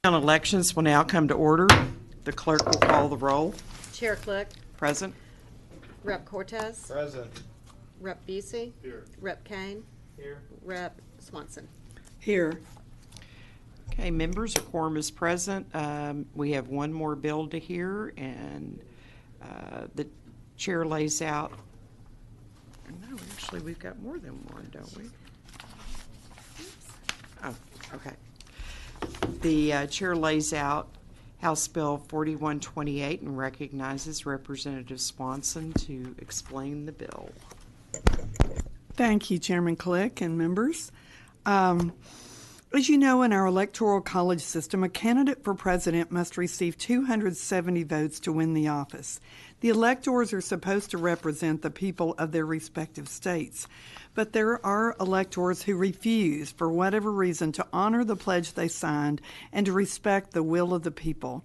On elections will now come to order. The clerk will call the roll. Chair Click. Present. Rep Cortez. Present. Rep Busey. Here. Rep Kane. Here. Rep Swanson. Here. Okay, members, a quorum is present. We have one more bill to hear, and the chair lays out. No, actually, we've got more than one, don't we? Oh, okay. The chair lays out House Bill 4128 and recognizes Representative Swanson to explain the bill. Thank you, Chairman Click and members. As you know, in our Electoral College system, a candidate for president must receive 270 votes to win the office. The electors are supposed to represent the people of their respective states, but there are electors who refuse, for whatever reason, to honor the pledge they signed and to respect the will of the people.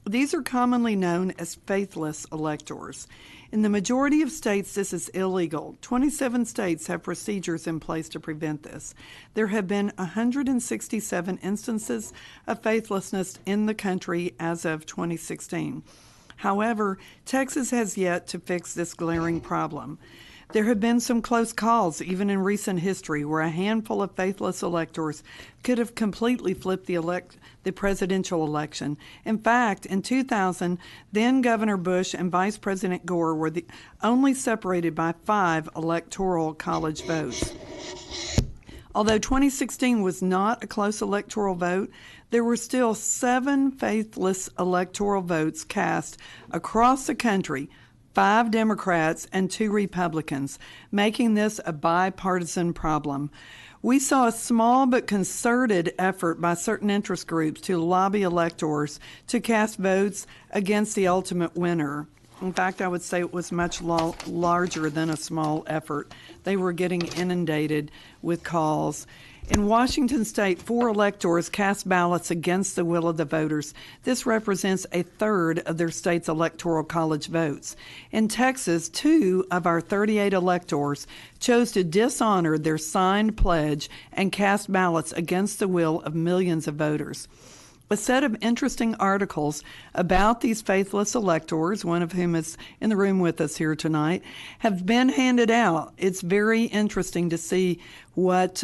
These are commonly known as faithless electors. In the majority of states, this is illegal. 27 states have procedures in place to prevent this. There have been 167 instances of faithlessness in the country as of 2016. However, Texas has yet to fix this glaring problem. There have been some close calls, even in recent history, where a handful of faithless electors could have completely flipped the presidential election. In fact, in 2000, then Governor Bush and Vice President Gore were only separated by 5 Electoral College votes. Although 2016 was not a close electoral vote, there were still 7 faithless electoral votes cast across the country, 5 Democrats and 2 Republicans, making this a bipartisan problem. We saw a small but concerted effort by certain interest groups to lobby electors to cast votes against the ultimate winner. In fact, I would say it was much larger than a small effort. They were getting inundated with calls. In Washington state, 4 electors cast ballots against the will of the voters. This represents a third of their state's electoral college votes. In Texas, 2 of our 38 electors chose to dishonor their signed pledge and cast ballots against the will of millions of voters. A set of interesting articles about these faithless electors, one of whom is in the room with us here tonight, have been handed out. It's very interesting to see what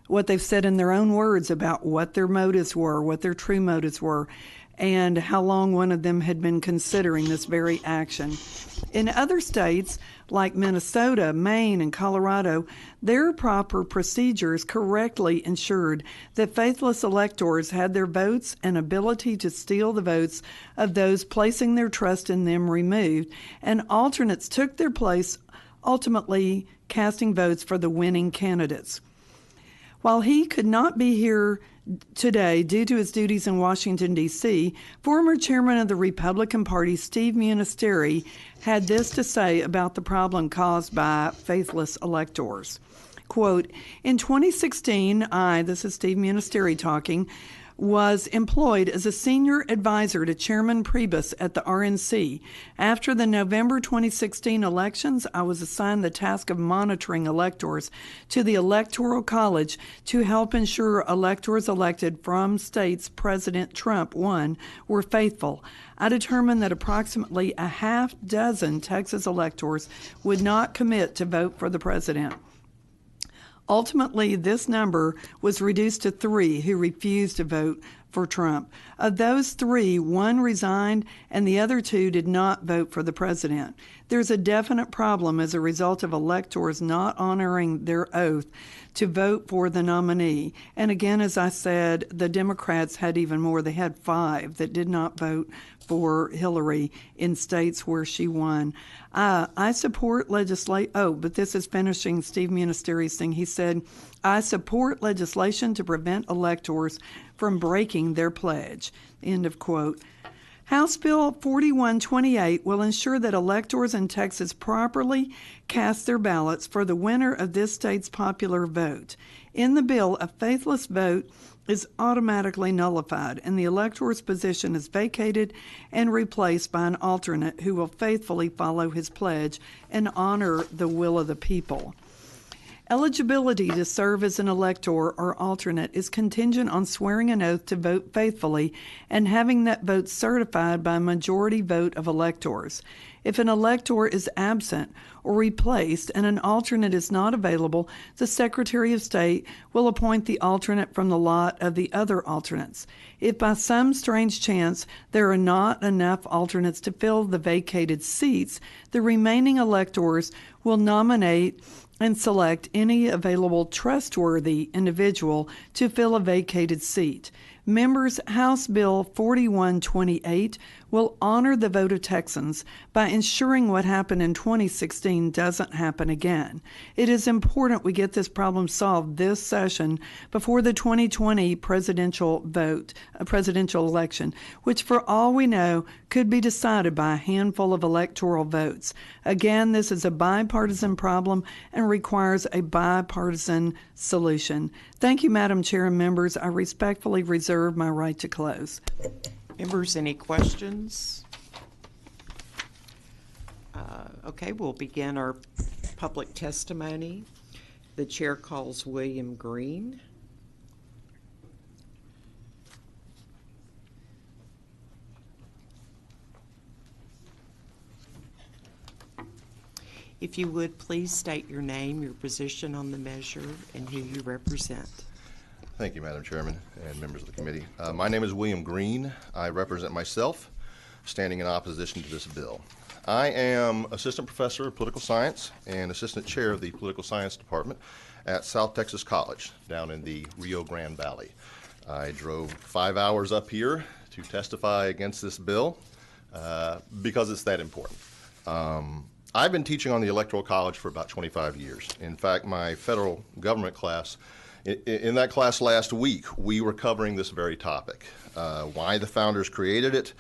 they've said in their own words about what their motives were, what their true motives were, and how long one of them had been considering this very action. In other states, like Minnesota, Maine, and Colorado, their proper procedures correctly ensured that faithless electors had their votes and ability to steal the votes of those placing their trust in them removed, and alternates took their place, ultimately casting votes for the winning candidates. While he could not be here today due to his duties in Washington, D.C., former chairman of the Republican Party, Steve Ministeri, had this to say about the problem caused by faithless electors. Quote, in 2016, this is Steve Ministeri talking, was employed as a senior advisor to Chairman Priebus at the RNC. After the November 2016 elections, I was assigned the task of monitoring electors to the Electoral College to help ensure electors elected from states President Trump won were faithful. I determined that approximately a half dozen Texas electors would not commit to vote for the president. Ultimately, this number was reduced to 3 who refused to vote for Trump. Of those 3, 1 resigned and the other 2 did not vote for the president. There's a definite problem as a result of electors not honoring their oath to vote for the nominee. And again, as I said, the Democrats had even more. They had 5 that did not vote for Hillary in states where she won. I support but this is finishing Steve Ministeri's thing. He said, I support legislation to prevent electors from breaking their pledge. End of quote. House Bill 4128 will ensure that electors in Texas properly cast their ballots for the winner of this state's popular vote. In the bill, a faithless vote is automatically nullified, and the elector's position is vacated and replaced by an alternate who will faithfully follow his pledge and honor the will of the people. Eligibility to serve as an elector or alternate is contingent on swearing an oath to vote faithfully and having that vote certified by a majority vote of electors. If an elector is absent or replaced and an alternate is not available, the Secretary of State will appoint the alternate from the lot of the other alternates. If by some strange chance there are not enough alternates to fill the vacated seats, the remaining electors will nominate and select any available trustworthy individual to fill a vacated seat. Members, House Bill 4128 will honor the vote of Texans by ensuring what happened in 2016 doesn't happen again. It is important we get this problem solved this session before the 2020 presidential election, which for all we know could be decided by a handful of electoral votes. Again, this is a bipartisan problem and requires a bipartisan solution. Thank you, Madam Chair and members. I respectfully reserve my right to close. Members, any questions? Okay, we'll begin our public testimony. The chair calls William Green. If you would, please state your name, your position on the measure, and who you represent. Thank you, Madam Chairman and members of the committee. My name is William Green. I represent myself, standing in opposition to this bill. I am Assistant Professor of Political Science and Assistant Chair of the Political Science Department at South Texas College down in the Rio Grande Valley. I drove 5 hours up here to testify against this bill because it's that important. I've been teaching on the Electoral College for about 25 years. In fact, my federal government class, in that class last week, we were covering this very topic, why the founders created it,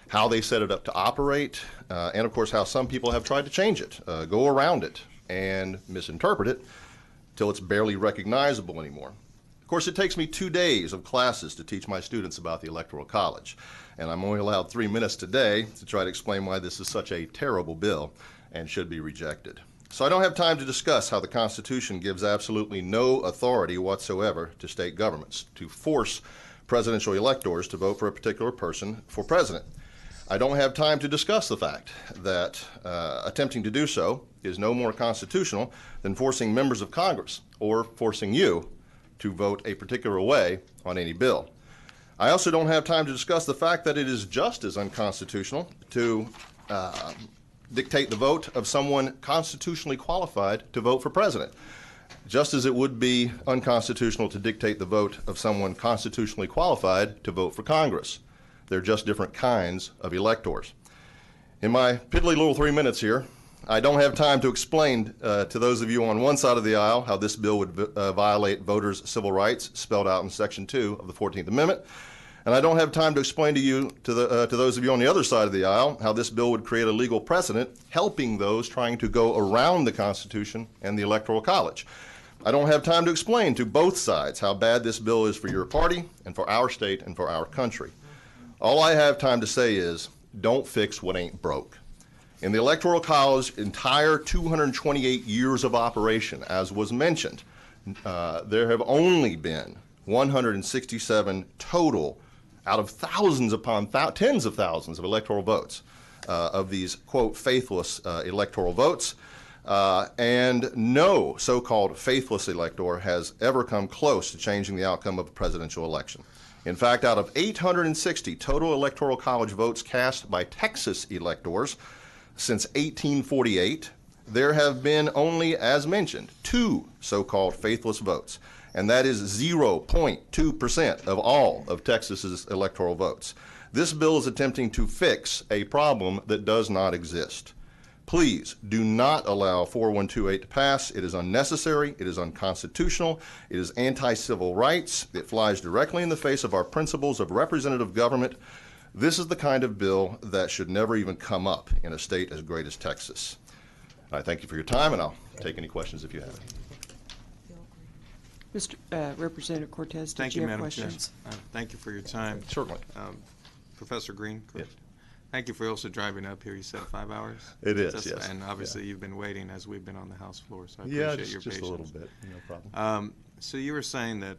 how they set it up to operate, and of course how some people have tried to change it, go around it, and misinterpret it till it's barely recognizable anymore. Of course, it takes me 2 days of classes to teach my students about the Electoral College, and I'm only allowed 3 minutes today to try to explain why this is such a terrible bill and should be rejected. So I don't have time to discuss how the Constitution gives absolutely no authority whatsoever to state governments to force presidential electors to vote for a particular person for president. I don't have time to discuss the fact that attempting to do so is no more constitutional than forcing members of Congress or forcing you to vote a particular way on any bill. I also don't have time to discuss the fact that it is just as unconstitutional to dictate the vote of someone constitutionally qualified to vote for president, just as it would be unconstitutional to dictate the vote of someone constitutionally qualified to vote for Congress. They're just different kinds of electors. In my piddly little 3 minutes here, I don't have time to explain to those of you on one side of the aisle how this bill would violate voters' civil rights spelled out in Section 2 of the 14th Amendment. And I don't have time to explain to you, to those of you on the other side of the aisle, how this bill would create a legal precedent helping those trying to go around the Constitution and the Electoral College. I don't have time to explain to both sides how bad this bill is for your party and for our state and for our country. All I have time to say is, don't fix what ain't broke. In the Electoral College entire 228 years of operation, as was mentioned, there have only been 167 total out of thousands upon tens of thousands of electoral votes of these, quote, faithless electoral votes. And no so-called faithless elector has ever come close to changing the outcome of a presidential election. In fact, out of 860 total Electoral College votes cast by Texas electors since 1848, there have been only, as mentioned, 2 so-called faithless votes, and that is 0.2% of all of Texas's electoral votes. This bill is attempting to fix a problem that does not exist. Please do not allow 4128 to pass. It is unnecessary, it is unconstitutional, it is anti-civil rights, it flies directly in the face of our principles of representative government. This is the kind of bill that should never even come up in a state as great as Texas. I thank you for your time, and I'll take any questions if you have any. Mr. Representative Cortez, did Thank you you, have Madam Chair. questions? Thank you for your time. Certainly. Professor Green, correct? Thank you for also driving up here. You said 5 hours? It is, yes. And obviously Yeah. you've been waiting as we've been on the House floor, so I Yeah, appreciate your just patience. a little bit, no problem. So you were saying that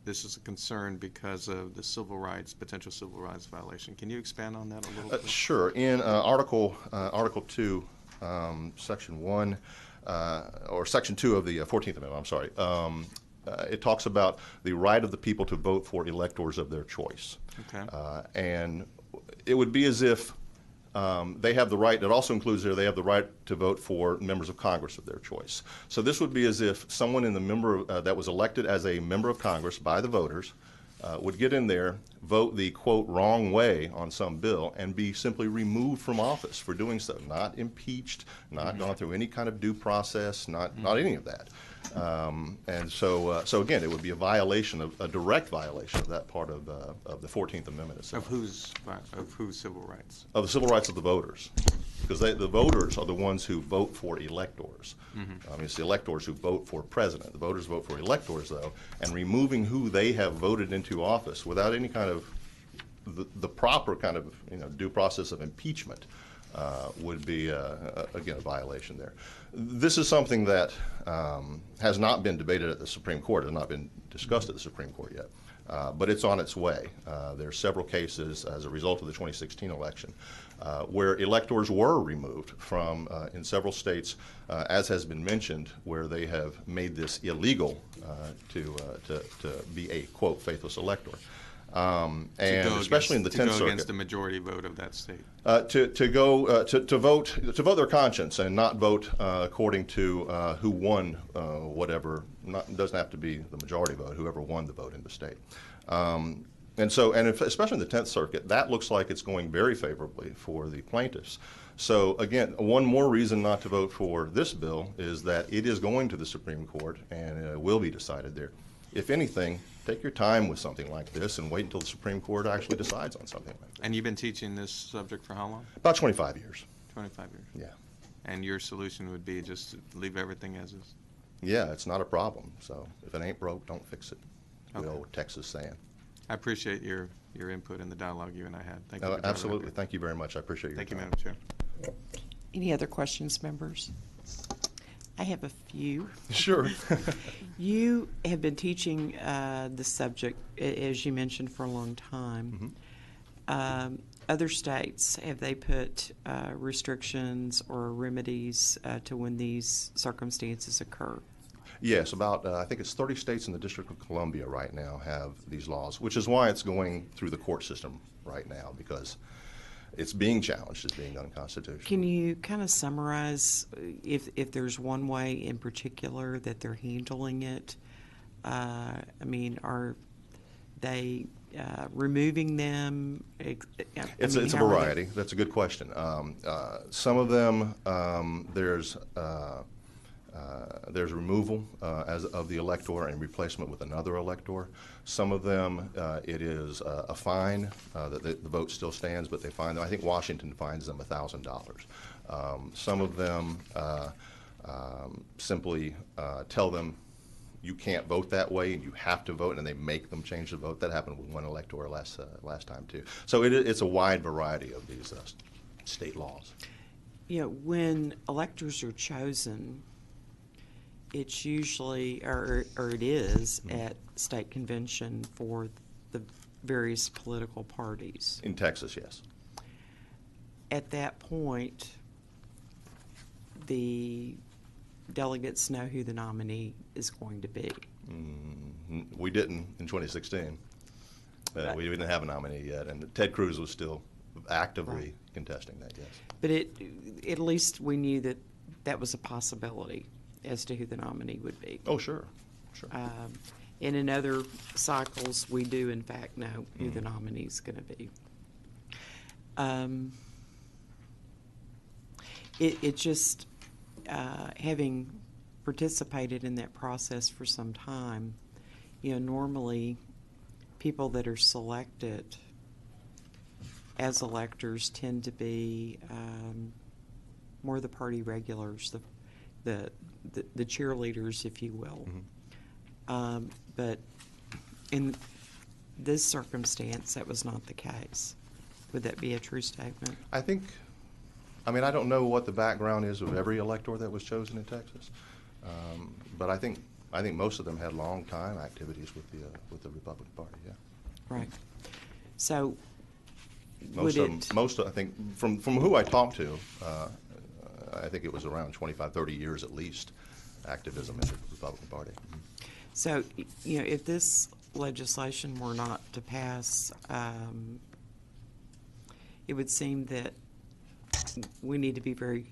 this is a concern because of the potential civil rights violation. Can you expand on that a little bit? Sure. In Article 2, Section 1, or Section 2 of the 14th Amendment, I'm sorry, it talks about the right of the people to vote for electors of their choice. Okay. And it would be as if they have the right, it also includes there, they have the right to vote for members of Congress of their choice. So this would be as if someone in the that was elected as a member of Congress by the voters would get in there, vote the, quote, wrong way on some bill, and be simply removed from office for doing so, not impeached, not gone through any kind of due process, not any of that. And so again, it would be a direct violation of that part of the 14th Amendment itself. Of whose civil rights? Of the civil rights of the voters. Because the voters are the ones who vote for electors. I mean, it's the electors who vote for president. The voters vote for electors, though, and removing who they have voted into office without any kind of the proper kind of due process of impeachment would be, again, a violation there. This is something that has not been debated at the Supreme Court, has not been discussed at the Supreme Court yet, but it's on its way. There are several cases as a result of the 2016 election where electors were removed from, in several states, as has been mentioned, where they have made this illegal to be a, quote, faithless elector. And especially in the 10th Circuit. To go against the majority vote of that state. To vote their conscience and not vote according to who won whatever. It doesn't have to be the majority vote. Whoever won the vote in the state. Especially in the 10th Circuit, that looks like it's going very favorably for the plaintiffs. So again, one more reason not to vote for this bill is that it is going to the Supreme Court and it will be decided there. If anything, take your time with something like this and wait until the Supreme Court actually decides on something like that. And you've been teaching this subject for how long? About 25 years. 25 years. Yeah. And your solution would be just to leave everything as is? Yeah, it's not a problem. So if it ain't broke, don't fix it. Okay. The old Texas saying. I appreciate your input in the dialogue you and I had. Thank you. For Absolutely. Thank you very much. I appreciate your time. Thank you, Madam Chair. Any other questions, members? I have a few. Sure. You have been teaching the subject, as you mentioned, for a long time. Other states, have they put restrictions or remedies to when these circumstances occur? Yes, about, I think it's 30 states in the District of Columbia right now have these laws, which is why it's going through the court system right now, because it's being challenged as being unconstitutional. Can you kind of summarize if there's one way in particular that they're handling it? I mean, are they removing them? It's a variety. That's a good question. Some of them, there's removal as of the elector and replacement with another elector. Some of them, it is a fine that the vote still stands, but they fine them. I think Washington fines them $1,000. Some of them simply tell them you can't vote that way and you have to vote, and they make them change the vote. That happened with one elector last time too. So it's a wide variety of these state laws. You know, when electors are chosen, it's usually, or it is, at state convention for the various political parties. In Texas, yes. At that point, the delegates know who the nominee is going to be. We didn't in 2016. Right. We didn't have a nominee yet, and Ted Cruz was still actively contesting that, yes. But at least we knew that was a possibility as to who the nominee would be. Oh, sure. And in other cycles, we do, in fact, know who the nominee is going to be. It just, having participated in that process for some time, you know, normally people that are selected as electors tend to be more the party regulars, the cheerleaders, if you will. But in this circumstance, that was not the case. Would that be a true statement? I think, I mean, I don't know what the background is of every elector that was chosen in Texas, but I think most of them had long time activities with the Republican Party. Yeah. Right. So Most of them, I think, from who I talked to, I think it was around 25, 30 years at least, activism in the Republican Party. So, you know, if this legislation were not to pass, it would seem that we need to be very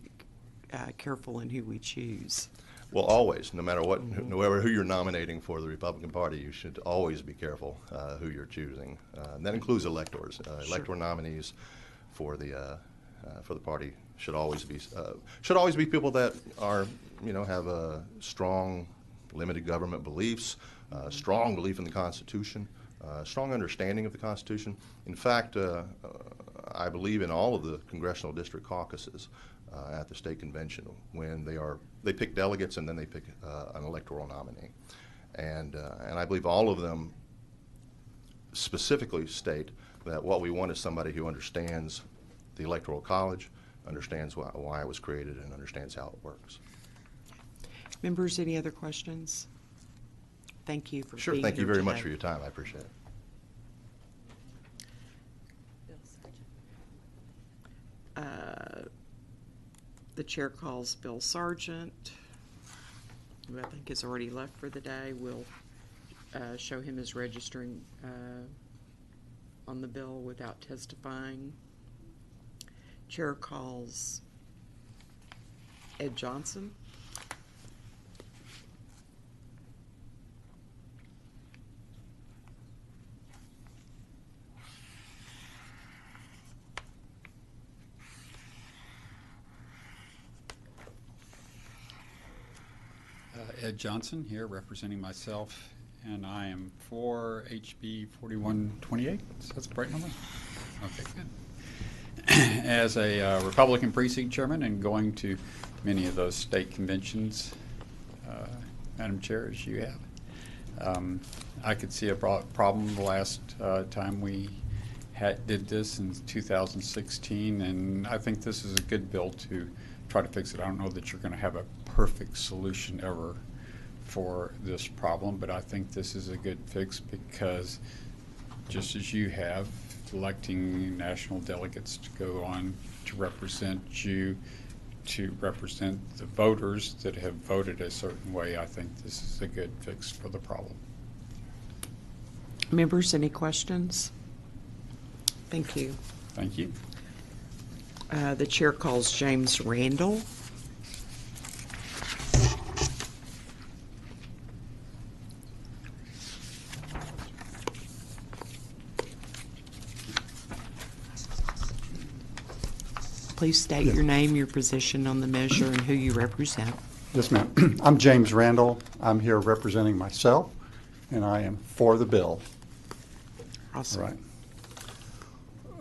careful in who we choose. Well, always, no matter what, no matter who you're nominating for the Republican Party, you should always be careful who you're choosing. And that includes electors. Elector nominees for the party should always be people that are, you know, have a strong limited government beliefs, strong belief in the Constitution, strong understanding of the Constitution. In fact, I believe in all of the congressional district caucuses at the state convention when they pick delegates and then they pick an electoral nominee, and I believe all of them specifically state that what we want is somebody who understands the Electoral College, understands why it was created, and understands how it works. Members, any other questions? Thank you for Sure. being Thank you here very much today. for your time. I appreciate it. The chair calls Bill Sargent, who I think has already left for the day. We'll show him as registering on the bill without testifying. Chair calls Ed Johnson. Ed Johnson here representing myself, and I am for HB 4128. So that's the right number? Okay, good. As a Republican precinct chairman and going to many of those state conventions, Madam Chair, as you have, I could see a problem the last time we did this in 2016, and I think this is a good bill to try to fix it. I don't know that you're going to have a perfect solution ever for this problem, but I think this is a good fix because just as you have, electing national delegates to go on to represent you, to represent the voters that have voted a certain way, I think this is a good fix for the problem. Members, any questions? Thank you. Thank you. The chair calls James Randall. Please state your name, your position on the measure, and who you represent. Yes, ma'am. I'm James Randall. I'm here representing myself, and I am for the bill. Awesome.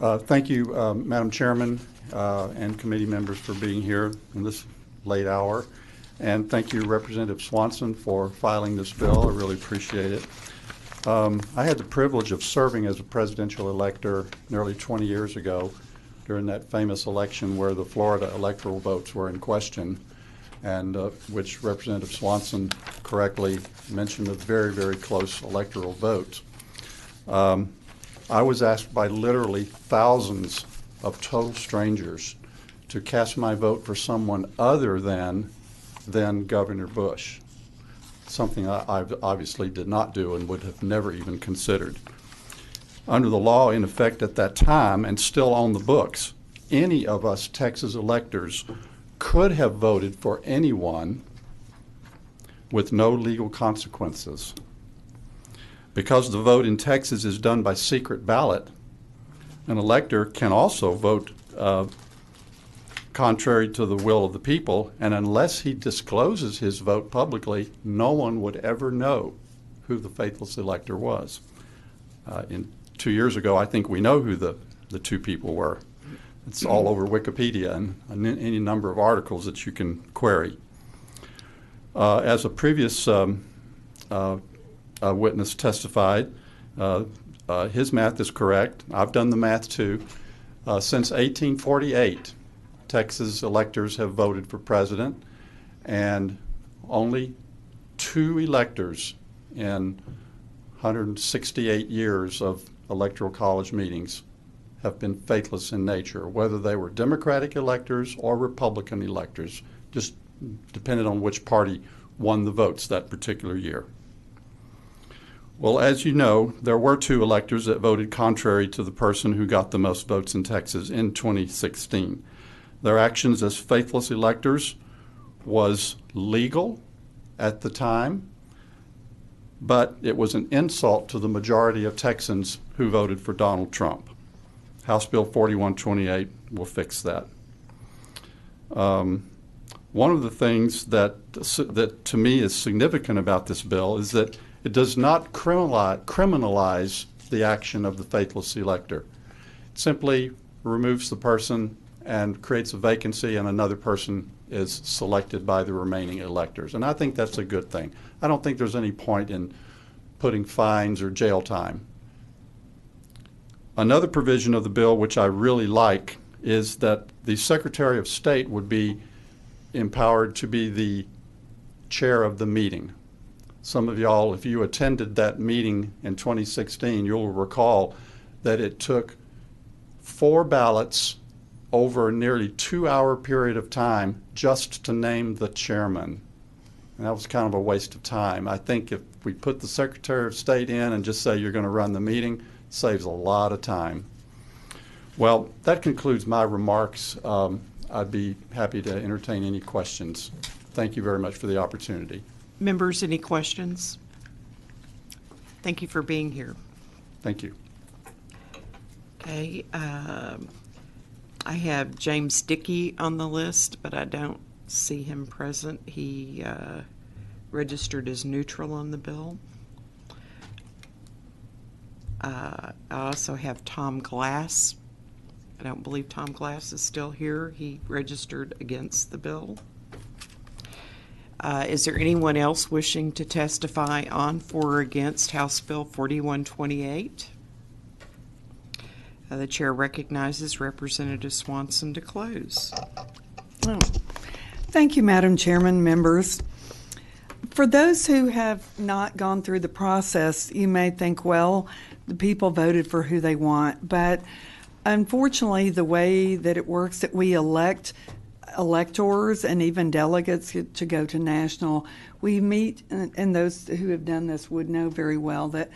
All right. Thank you, Madam Chairman and committee members for being here in this late hour. And thank you, Representative Swanson, for filing this bill. I really appreciate it. I had the privilege of serving as a presidential elector nearly 20 years ago during that famous election where the Florida electoral votes were in question, and which Representative Swanson correctly mentioned a very, very close electoral vote. I was asked by literally thousands of total strangers to cast my vote for someone other than Governor Bush, something I obviously did not do and would have never even considered. Under the law in effect at that time and still on the books, any of us Texas electors could have voted for anyone with no legal consequences. Because the vote in Texas is done by secret ballot, an elector can also vote contrary to the will of the people, and unless he discloses his vote publicly, no one would ever know who the faithless elector was. 2 years ago, I think we know who the two people were. It's all over Wikipedia and any number of articles that you can query. As a previous witness testified, his math is correct. I've done the math too. Since 1848, Texas electors have voted for president, and only 2 electors in 168 years of Electoral College meetings have been faithless in nature, whether they were Democratic electors or Republican electors, just depended on which party won the votes that particular year. Well, as you know, there were 2 electors that voted contrary to the person who got the most votes in Texas in 2016. Their actions as faithless electors was legal at the time, but it was an insult to the majority of Texans who voted for Donald Trump. House Bill 4128 will fix that. One of the things that to me is significant about this bill is that it does not criminalize the action of the faithless elector. It simply removes the person and creates a vacancy, and another person is selected by the remaining electors. And I think that's a good thing. I don't think there's any point in putting fines or jail time. Another provision of the bill which I really like is that the Secretary of State would be empowered to be the chair of the meeting. Some of y'all, if you attended that meeting in 2016, you'll recall that it took 4 ballots over a nearly 2-hour period of time just to name the chairman. And that was kind of a waste of time. I think if we put the Secretary of State in and just say you're going to run the meeting, it saves a lot of time. Well, that concludes my remarks. I'd be happy to entertain any questions. Thank you very much for the opportunity. Members, any questions? Thank you for being here. Thank you. Okay, I have James Dickey on the list, but I don't see him present. He registered as neutral on the bill. I also have Tom Glass. I don't believe Tom Glass is still here. He registered against the bill. Is there anyone else wishing to testify on, for, or against House Bill 4128? The chair recognizes Representative Swanson to close. Oh. Thank you, Madam Chairman, members. For those who have not gone through the process, you may think, well, the people voted for who they want. But unfortunately, the way that it works, that we elect electors and even delegates to go to national, we meet, and those who have done this would know very well that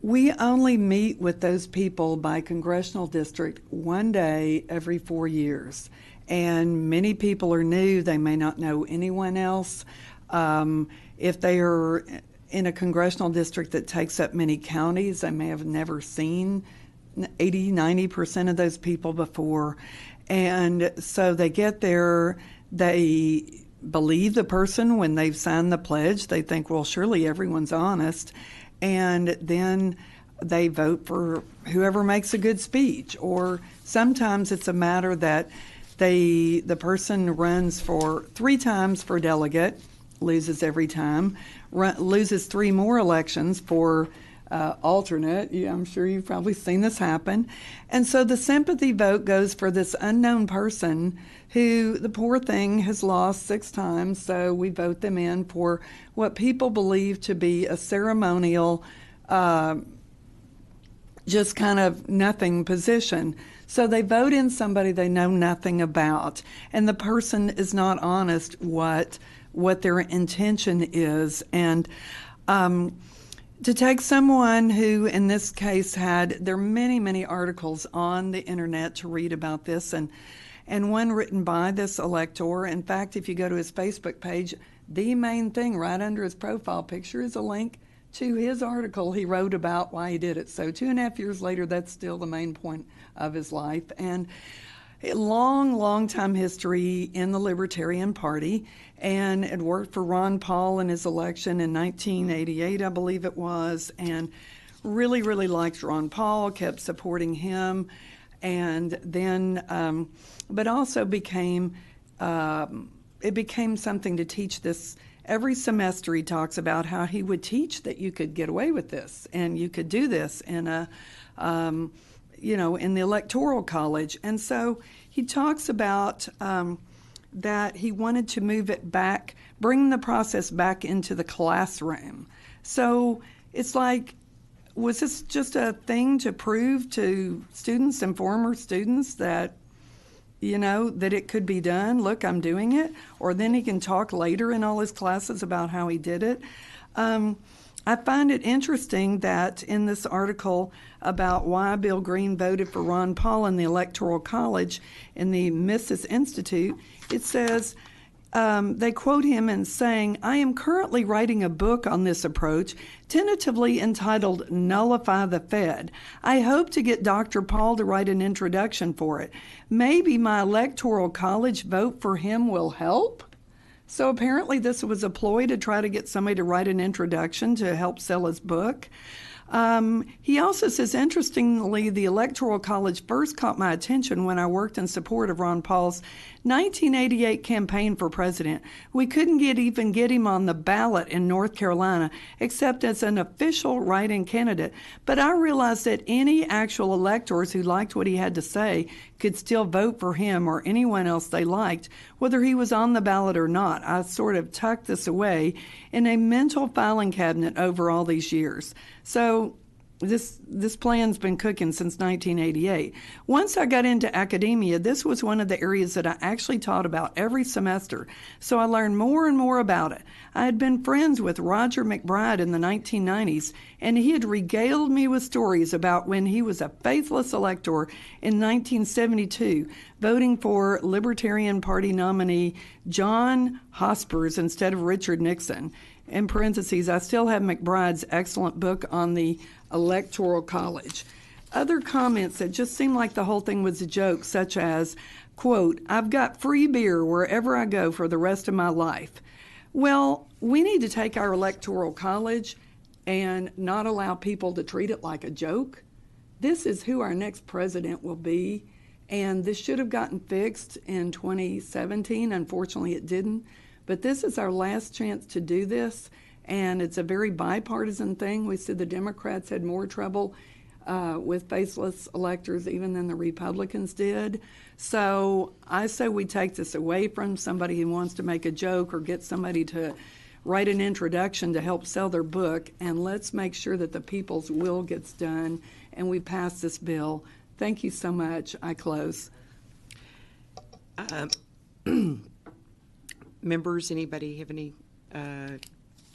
we only meet with those people by congressional district one day every 4 years. And many people are new. They may not know anyone else. If they are in a congressional district that takes up many counties, they may have never seen 80–90% of those people before. And so they get there, they believe the person when they've signed the pledge. They think, well, surely everyone's honest. And then they vote for whoever makes a good speech. Or sometimes it's a matter that the person runs for 3 times for delegate, loses every time, loses 3 more elections for alternate. I'm sure you've probably seen this happen. And so the sympathy vote goes for this unknown person who, the poor thing, has lost 6 times. So we vote them in for what people believe to be a ceremonial, just kind of nothing position. So they vote in somebody they know nothing about, and the person is not honest what their intention is. And to take someone who, in this case, there are many articles on the internet to read about this, and one written by this elector. In fact, if you go to his Facebook page, the main thing right under his profile picture is a link to his article he wrote about why he did it. So 2.5 years later, that's still the main point of his life. And a long time history in the Libertarian Party, and it worked for Ron Paul in his election in 1988, I believe it was, and really liked Ron Paul, kept supporting him, and then, but also became something to teach this. Every semester he talks about how he would teach that you could get away with this and you could do this in in the Electoral College. And so he talks about that he wanted to move it back, bring the process back into the classroom. So it's like, was this just a thing to prove to students and former students that, that it could be done? Look, I'm doing it. Or then he can talk later in all his classes about how he did it. I find it interesting that in this article about why Bill Green voted for Ron Paul in the Electoral College in the Mises Institute, it says, they quote him in saying, "I am currently writing a book on this approach, tentatively entitled Nullify the Fed. I hope to get Dr. Paul to write an introduction for it. Maybe my Electoral College vote for him will help?" So apparently this was a ploy to try to get somebody to write an introduction to help sell his book. He also says, interestingly, the Electoral College first caught my attention when I worked in support of Ron Paul's 1988 campaign for president. We couldn't even get him on the ballot in North Carolina, except as an official write-in candidate. But I realized that any actual electors who liked what he had to say could still vote for him or anyone else they liked, whether he was on the ballot or not. I sort of tucked this away in a mental filing cabinet over all these years. So this plan's been cooking since 1988. Once I got into academia, this was one of the areas that I actually taught about every semester, so I learned more and more about it. I had been friends with Roger McBride in the 1990s, and he had regaled me with stories about when he was a faithless elector in 1972, voting for Libertarian Party nominee John Hospers instead of Richard Nixon. In parentheses, I still have McBride's excellent book on the Electoral College. Other comments that just seemed like the whole thing was a joke, such as, quote, "I've got free beer wherever I go for the rest of my life." Well, we need to take our Electoral College and not allow people to treat it like a joke. This is who our next president will be, and this should have gotten fixed in 2017. Unfortunately, it didn't. But this is our last chance to do this, and it's a very bipartisan thing. We said the Democrats had more trouble with faceless electors even than the Republicans did. So I say we take this away from somebody who wants to make a joke or get somebody to write an introduction to help sell their book, and let's make sure that the people's will gets done and we pass this bill. Thank you so much. I close. Members, anybody have any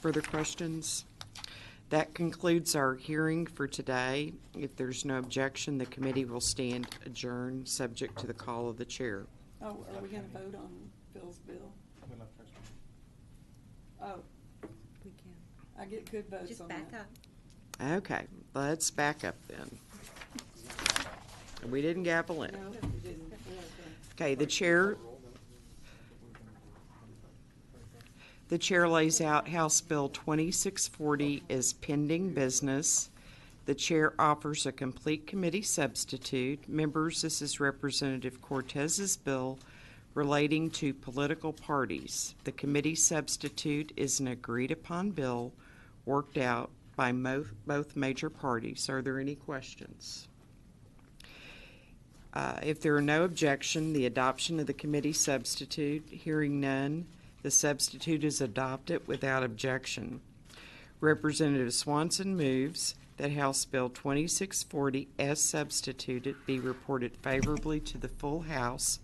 further questions? That concludes our hearing for today. If there's no objection, the committee will stand adjourned, subject to the call of the chair. Oh, are we going to vote on Bill's bill? Oh, We can. I get good votes Just on back that. up. Okay, let's back up then. We didn't gavel in. No, we didn't. Okay, the chair lays out House Bill 2640 as pending business. The chair offers a complete committee substitute. Members, this is Representative Cortez's bill relating to political parties. The committee substitute is an agreed-upon bill worked out by both major parties. Are there any questions? If there are no objection, the adoption of the committee substitute. Hearing none, the substitute is adopted without objection. Representative Swanson moves that House Bill 2640 as substituted be reported favorably to the full House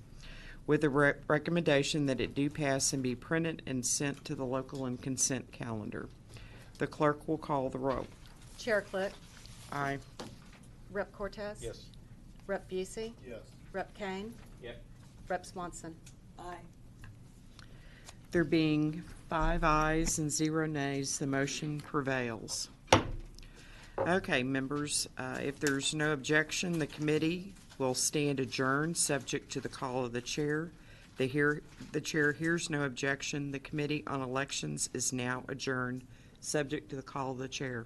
with a recommendation that it do pass and be printed and sent to the local and consent calendar. The clerk will call the roll. Chair Click, Aye. Rep Cortez? Yes. Rep Busey? Yes. Rep Kane? Yes. Rep Swanson? Aye. There being 5 ayes and 0 nays, the motion prevails. Okay, members, if there's no objection, the committee will stand adjourned, subject to the call of the chair. The chair hears no objection. The Committee on Elections is now adjourned, subject to the call of the chair.